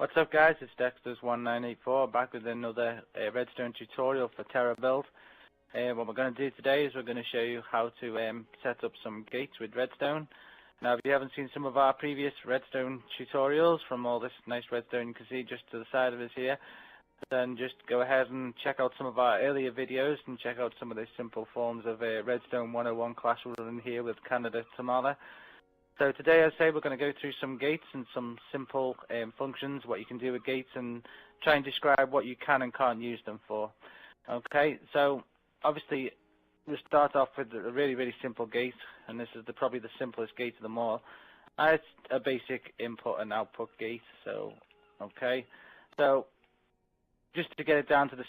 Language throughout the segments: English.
What's up guys, it's Dexter's1984 back with another Redstone tutorial for TerraBuild. What we're going to do today is we're going to show you how to set up some gates with Redstone. Now if you haven't seen some of our previous Redstone tutorials from all this nice Redstone you can see just to the side of us here, then just go ahead and check out some of our earlier videos and check out some of the simple forms of Redstone 101 class running here with Canada Tamala. So today, as I say, we're going to go through some gates and some simple functions, what you can do with gates, and try and describe what you can and can't use them for. Okay, so obviously we'll start off with a really simple gate, and this is probably the simplest gate of them all. It's a basic input and output gate. So, okay, so just to get it down to the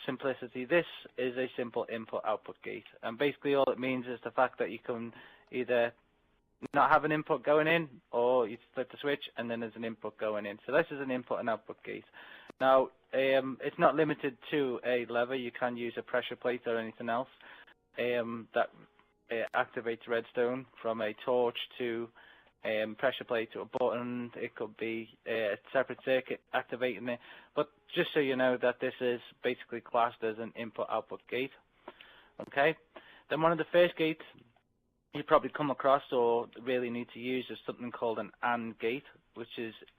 simplicity, this is a simple input-output gate, and basically all it means is the fact that you can either not have an input going in, or you flip the switch and then there's an input going in. So this is an input and output gate. Now it's not limited to a lever. You can use a pressure plate or anything else that activates redstone, from a torch to pressure plate to a button. It could be a separate circuit activating it, but just so you know that this is basically classed as an input-output gate. Okay, then one of the first gates you probably come across or really need to use is something called an AND gate, which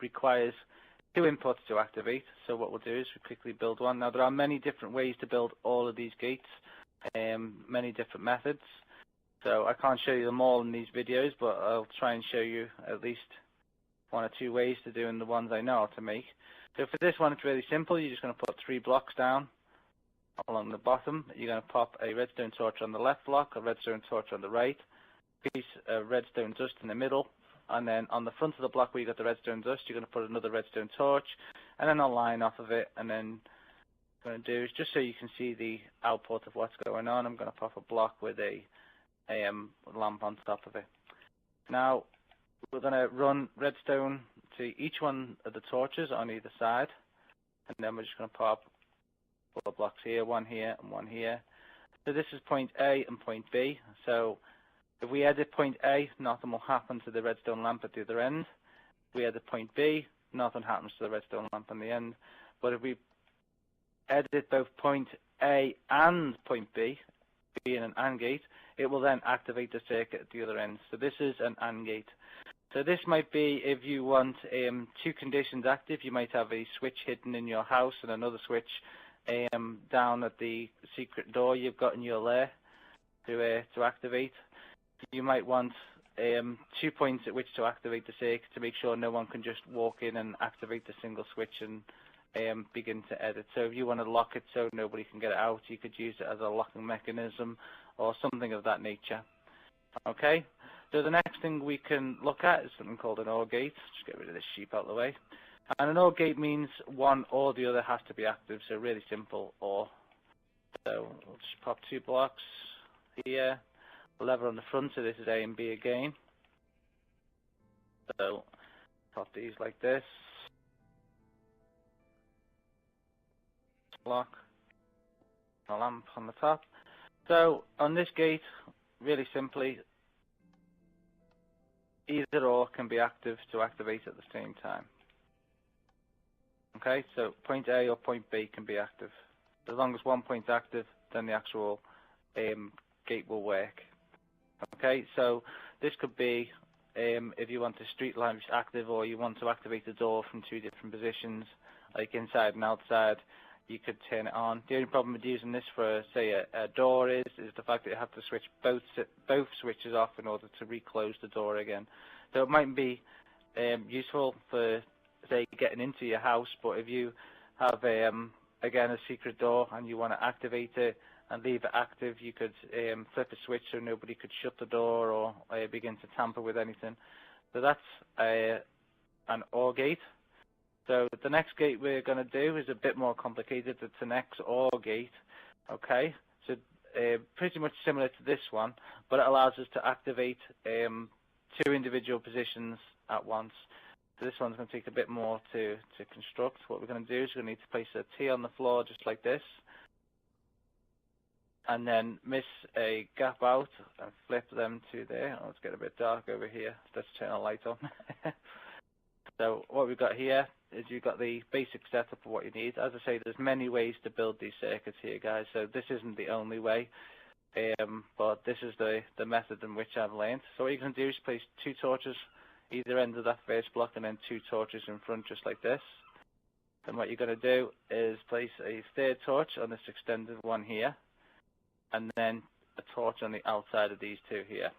requires two inputs to activate. So what we'll do is we quickly build one. Now there are many different ways to build all of these gates, many different methods. So I can't show you them all in these videos, but I'll try and show you at least one or two ways to doing the ones I know how to make. So for this one, it's really simple. You're just going to put 3 blocks down along the bottom. You're going to pop a redstone torch on the left block, a redstone torch on the right, piece of redstone dust in the middle, and then on the front of the block where you got the redstone dust, you're going to put another redstone torch, and then a line off of it. And then what I'm going to do is, just so you can see the output of what's going on, I'm going to pop a block with a lamp on top of it. Now we're going to run redstone to each one of the torches on either side, and then we're just going to pop 4 blocks here, one here and one here. So this is point A and point B. So if we edit point A, nothing will happen to the redstone lamp at the other end. If we edit point B, nothing happens to the redstone lamp on the end. But if we edit both point A and point B, being an AND gate, it will then activate the circuit at the other end. So this is an AND gate. So this might be if you want 2 conditions active. You might have a switch hidden in your house and another switch down at the secret door you've got in your lair to activate. You might want 2 points at which to activate the circuit to make sure no one can just walk in and activate the single switch and begin to edit. So if you want to lock it so nobody can get it out, you could use it as a locking mechanism or something of that nature. Okay, so the next thing we can look at is something called an OR gate. Just get rid of this sheep out of the way. And an OR gate means one or the other has to be active, so really simple OR. So we'll just pop 2 blocks here. Lever on the front, so this is A and B again. So pop these like this. Block, a lamp on the top. So on this gate, really simply, either or can be active to activate at the same time. Okay, so point A or point B can be active. As long as one point's active, then the actual gate will work. Okay, so this could be if you want the street lamps active, or you want to activate the door from 2 different positions, like inside and outside, you could turn it on. The only problem with using this for, say, a door is the fact that you have to switch both switches off in order to reclose the door again. So it might be useful for, say, getting into your house, but if you have, again, a secret door and you want to activate it and leave it active, you could flip a switch so nobody could shut the door or begin to tamper with anything. So that's an OR gate. So the next gate we're going to do is a bit more complicated. It's an XOR gate. Okay, so pretty much similar to this one, but it allows us to activate 2 individual positions at once. So this one's going to take a bit more to construct. What we're going to do is we're going to need to place a T on the floor just like this, and then miss a gap out and flip them to there. Oh, it's getting a bit dark over here. Let's turn the light on. So what we've got here is you've got the basic setup of what you need. As I say, there's many ways to build these circuits here, guys, so this isn't the only way, but this is the method in which I've learned. So what you can do is place 2 torches either end of that first block and then 2 torches in front just like this. Then what you're going to do is place a 3rd torch on this extended one here, and then a torch on the outside of these 2 here.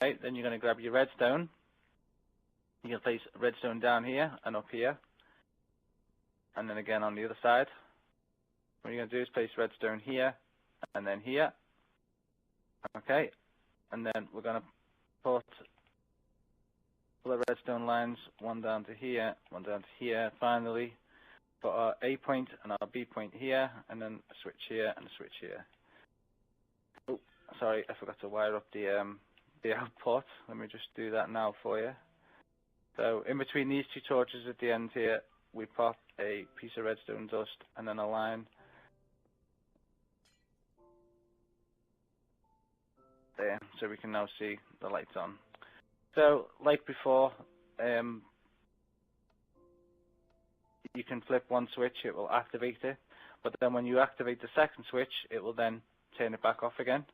Okay, then you're going to grab your redstone. You can place redstone down here and up here, and then again on the other side. What you're going to do is place redstone here and then here. Okay, and then we're going to put the redstone lines, one down to here, one down to here. Finally, put our A point and our B point here, and then a switch here and a switch here. Oh, sorry, I forgot to wire up the output. Let me just do that now for you. So in between these 2 torches at the end here, we pop a piece of redstone dust and then a line there, so we can now see the lights on. So like before, you can flip one switch, it will activate it, but then when you activate the second switch, it will then turn it back off again.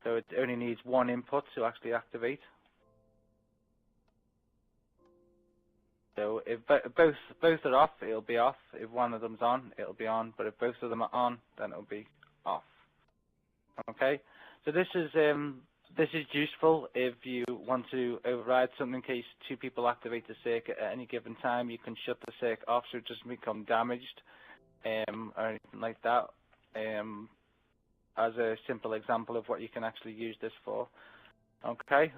So it only needs one input to actually activate. So if both are off, it'll be off. If one of them's on, it'll be on. But if both of them are on, then it'll be off. Okay. So this is useful if you want to override something in case 2 people activate the circuit at any given time. You can shut the circuit off so it doesn't become damaged or anything like that. As a simple example of what you can actually use this for. Okay.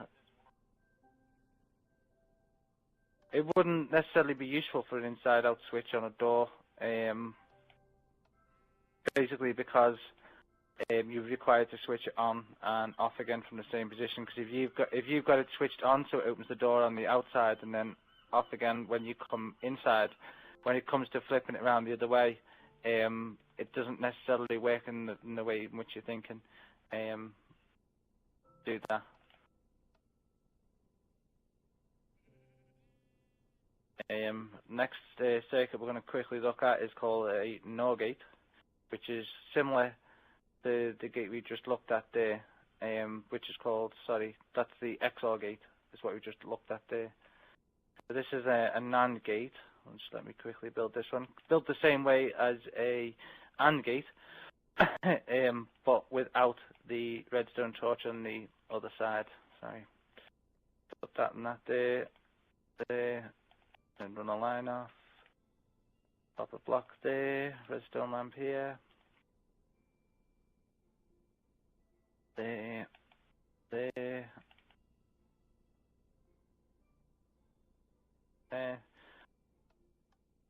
It wouldn't necessarily be useful for an inside-out switch on a door, basically because you're required to switch it on and off again from the same position. Because if you've got it switched on, so it opens the door on the outside, and then off again when you come inside, when it comes to flipping it around the other way, it doesn't necessarily work in the way in which you're thinking. Do that. Next circuit we're going to quickly look at is called a NOR gate, which is similar to the gate we just looked at there, which is called, that's the XOR gate, is what we just looked at there. So this is a NAND gate. Just let me quickly build this one. Built the same way as a AND gate, but without the redstone torch on the other side. Sorry. Put that and that there, then run a line off. Pop a block there, redstone lamp here. There. There.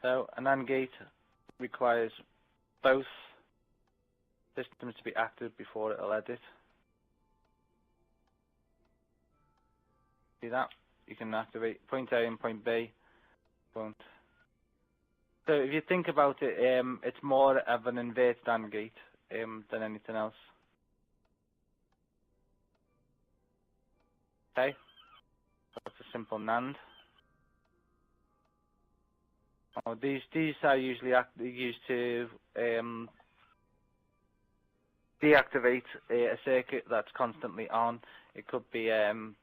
So an AND gate requires both systems to be active before it'll edit. See that? You can activate point A and point B. Won't. So if you think about it, it's more of an inverted AND gate than anything else. Okay, that's a simple NAND. Oh, these are usually used to deactivate a circuit that's constantly on. It could be an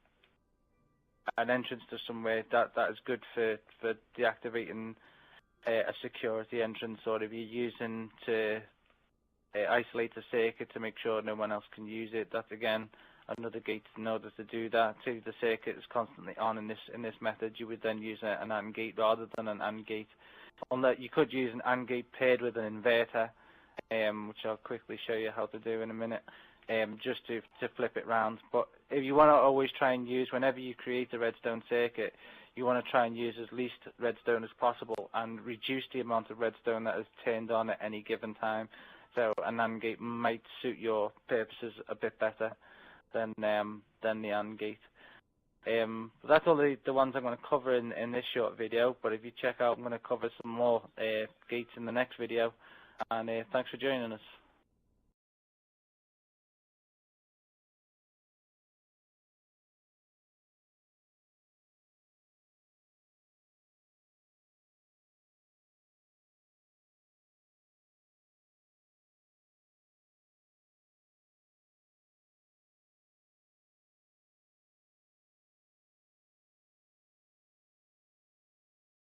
entrance to somewhere that is good for deactivating a security entrance, or if you're using to isolate the circuit to make sure no one else can use it. That's again another gate in order to do that. So if the circuit is constantly on in this method, you would then use an AND gate rather than an AND gate. Unless you could use an AND gate paired with an inverter, which I'll quickly show you how to do in a minute, just to flip it round. But if you want to always try and use, whenever you create a redstone circuit, you want to try and use as least redstone as possible and reduce the amount of redstone that is turned on at any given time. So an AND gate might suit your purposes a bit better than the AND gate. That's all the ones I'm going to cover in this short video, but if you check out, I'm going to cover some more gates in the next video, and thanks for joining us.